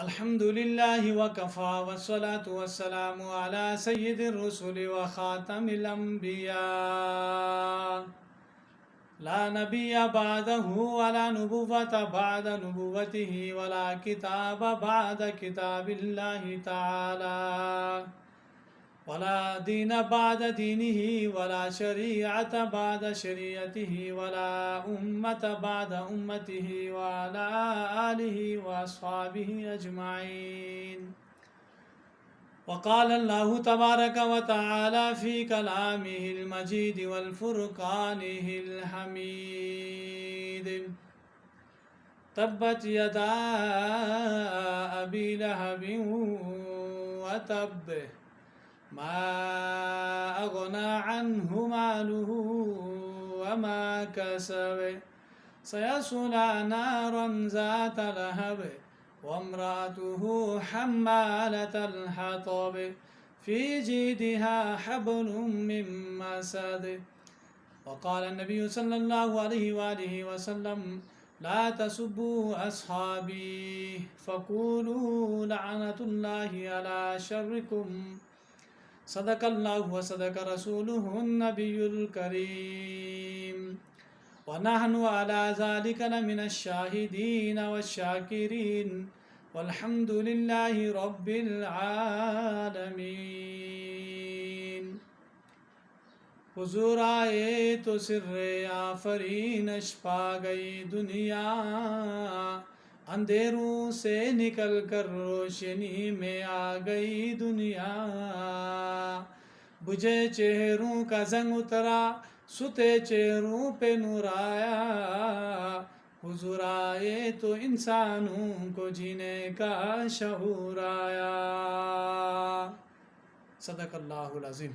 अल्हम्दुलिल्लाहि वकफ़ा वस्सलातु वस्सलामु अला सय्यिदिर रुसुलि व ख़ातमिल अंबिया ला नबिय्य बअदहु वला नुबुव्वता बअद नुबुव्वतिही वला किताब बअद किताबिल्लाहि तआला वला दीन बअद दीनिही वला शरीअत बअद शरीअतिही वला उम्मत बअद उम्मतिही वअला आलिहि व अस्हाबिहि अजमाइन। वक़ाल अल्लाहु तबारक व तआला फ़ी कलामिहिल मजीद वल फ़ुरक़ानिहिल हमीद। तब्बत यदा अबी लहबिन व तब्ब मा अग़ना अन्हु मालुहु व मा कसब सयस्ला नारन ज़ात लहब वम्रअतुहु हम्मालतल हतब फ़ी जीदिहा हब्लुम मिन मसद। वक़ाल नबी सल्लल्लाहु अलैहि वसल्लम ला तसुब्बू अस्हाबी फ़क़ूलू लअनतुल्लाहि अला शर्रिकुम। सदक़ल्लाहु व सदक़ रसूलुहुन नबियुल करीम व नहनु अला ज़ालिका लमिनश शाहिदीन वश्शाकिरीन वल्हम्दुलिल्लाहि रब्बिल आलमीन। हुज़ूर आए तो सिर्रे आफ़रीनश पा गई दुनिया, अंधेरों से निकल कर रोशनी में आ गई दुनिया। बुझे चेहरों का जंग उतरा, सुते चेहरों पे नूर आया। हुज़ूर आए तो इंसानों को जीने का शऊर आया। सदक़ल्लाहुल अज़ीम।